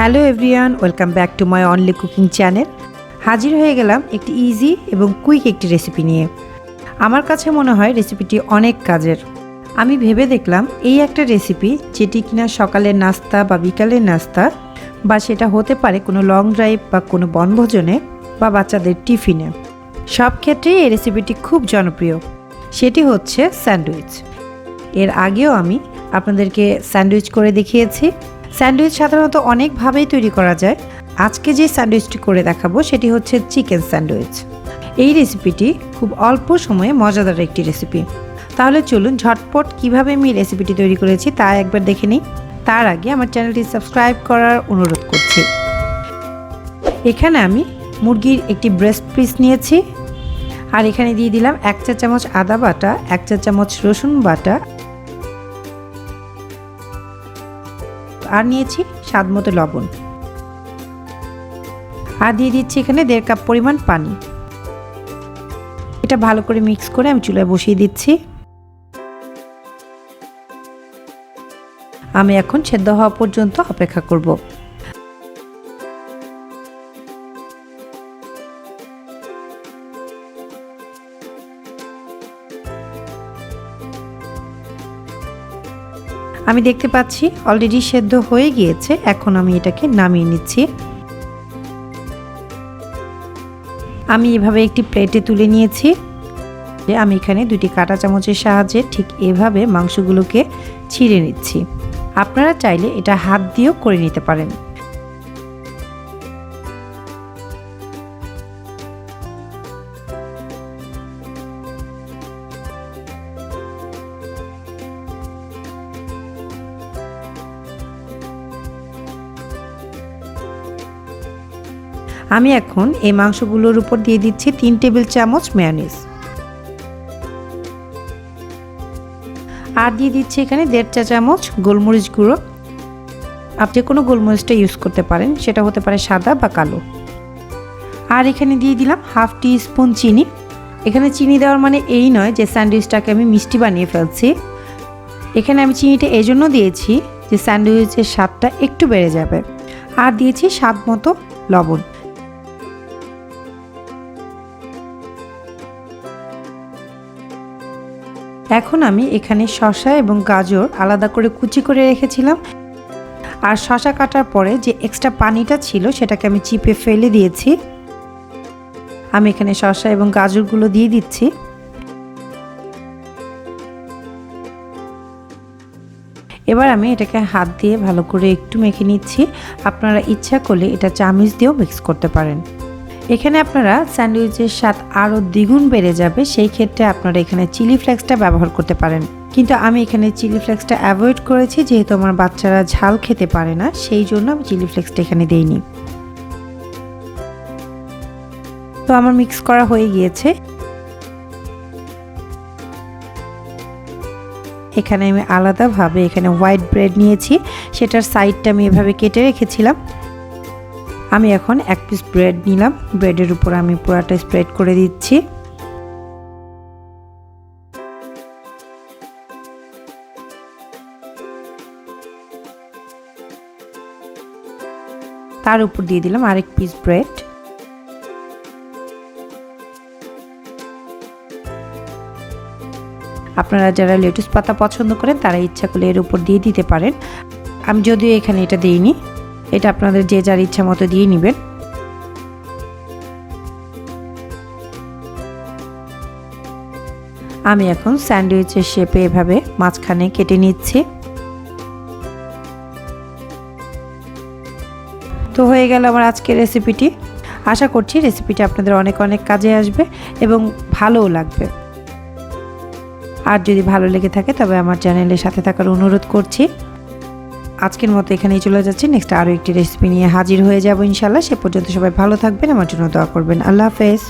Hello everyone, welcome back to my only cooking channel. হাজির হয়ে গেলাম একটি ইজি এবং কুইক একটি রেসিপি নিয়ে। আমার কাছে মনে হয় রেসিপিটি অনেক কাজের। আমি ভেবে দেখলাম এই একটা রেসিপি যেটি কিনা সকালের নাস্তা বা বিকালের নাস্তা বা সেটা হতে পারে কোনো লং ড্রাইভ বা কোনো বনভোজনে বা বাচ্চাদের টিফিনে, সব ক্ষেত্রেই এই রেসিপিটি খুব জনপ্রিয়। সেটি হচ্ছে স্যান্ডউইচ। এর আগেও আমি আপনাদেরকে স্যান্ডউইচ করে দেখিয়েছি। স্যান্ডউইচ সাধারণত অনেকভাবেই তৈরি করা যায়। আজকে যে স্যান্ডউইচটি করে দেখাবো সেটি হচ্ছে চিকেন স্যান্ডউইচ। এই রেসিপিটি খুব অল্প সময়ে মজাদার একটি রেসিপি। তাহলে চলুন ঝটপট কিভাবে আমি রেসিপিটি তৈরি করেছি তা একবার দেখে নিই। তার আগে আমার চ্যানেলটি সাবস্ক্রাইব করার অনুরোধ করছি। এখানে আমি মুরগির একটি ব্রেস্ট পিস নিয়েছি, আর এখানে দিয়ে দিলাম 1 চা চামচ আদা বাটা, 1 চা চামচ রসুন বাটা, আর নিয়েছি স্বাদ মতো লবণ, আর দিয়ে দিচ্ছি এখানে 1.5 কাপ পরিমাণ পানি। এটা ভালো করে মিক্স করে আমি চুলায় বসিয়ে দিচ্ছি। আমি এখন সেদ্ধ হওয়া পর্যন্ত অপেক্ষা করব। আমি দেখতে পাচ্ছি অলরেডি সেদ্ধ হয়ে গিয়েছে। এখন আমি এটাকে নামিয়ে নিচ্ছি। আমি এভাবে একটি প্লেটে তুলে নিয়েছি। আমি এখানে 2টি কাঁটা চামচের সাহায্যে ঠিক এভাবে মাংসগুলোকে ছিঁড়ে নিচ্ছি। আপনারা চাইলে এটা হাত দিয়েও করে নিতে পারেন। আমি এখন এই মাংসগুলোর উপর দিয়ে দিচ্ছি 3 টেবিল চামচ মেয়োনিজ, আর দিয়ে দিচ্ছি এখানে 1.5 চা চামচ গোলমরিচ গুঁড়ো। আপনি যে কোনো গোলমরিচটা ইউজ করতে পারেন, সেটা হতে পারে সাদা বা কালো। আর এখানে দিয়ে দিলাম 1/2 টিস্পুন চিনি। এখানে চিনি দেওয়ার মানে এই নয় যে স্যান্ডউইচটাকে আমি মিষ্টি বানিয়ে ফেলছি। এখানে আমি চিনিটা এই জন্য দিয়েছি যে স্যান্ডউইচের স্বাদটা একটু বেড়ে যাবে। আর দিয়েছি স্বাদ মতো লবণ। এখন আমি এখানে শসা এবং গাজর আলাদা করে কুচি করে রেখেছিলাম, আর শসা কাটার পরে যে এক্সট্রা পানিটা ছিল সেটাকে আমি চিপে ফেলে দিয়েছি। আমি এখানে শসা এবং গাজরগুলো দিয়ে দিচ্ছি। এবার আমি এটাকে হাত দিয়ে ভালো করে একটু মেখে নিচ্ছি। আপনারা ইচ্ছা করলে এটা চামচ দিয়েও মিক্স করতে পারেন। এখানে আপনারা স্যান্ডউইচের স্বাদ আরও দ্বিগুণ বেড়ে যাবে, সেই ক্ষেত্রে আপনারা এখানে চিলি ফ্লেক্সটা ব্যবহার করতে পারেন। কিন্তু আমি এখানে চিলি ফ্লেক্সটা অ্যাভয়েড করেছি, যেহেতু আমার বাচ্চারা ঝাল খেতে পারে না, সেই জন্য আমি চিলি ফ্লেক্সটা এখানে দেইনি। তো আমার মিক্স করা হয়ে গিয়েছে। এখানে আমি আলাদাভাবে এখানে হোয়াইট ব্রেড নিয়েছি, সেটার সাইডটা আমি এভাবে কেটে রেখেছিলাম। আমি এখন 1 পিস ব্রেড নিলাম। ব্রেডের উপর আমি পুরোটা স্প্রেড করে দিচ্ছি। তার উপর দিয়ে দিলাম আরেক পিস ব্রেড। আপনারা যারা লেটুস পাতা পছন্দ করেন তারা ইচ্ছা করলে এর উপর দিয়ে দিতে পারেন। আমি যদিও এখানে এটা দেইনি, এটা আপনাদের যে যার ইচ্ছা মতো দিয়ে নেবেন। আমি এখন স্যান্ডউইচের শেপে এভাবে মাঝখানে কেটে নিচ্ছি। তো হয়ে গেল আমার আজকের রেসিপিটি। আশা করছি রেসিপিটি আপনাদের অনেক অনেক কাজে আসবে এবং ভালোও লাগবে। আর যদি ভালো লেগে থাকে তবে আমার চ্যানেলের সাথে থাকার অনুরোধ করছি। আজকের মতো এখানেই চলে যাচ্ছি। নেক্সট আরও একটি রেসিপি নিয়ে হাজির হয়ে যাব ইনশাল্লাহ। সে পর্যন্ত সবাই ভালো থাকবেন, আমার জন্য দোয়া করবেন। আল্লাহ হাফেজ।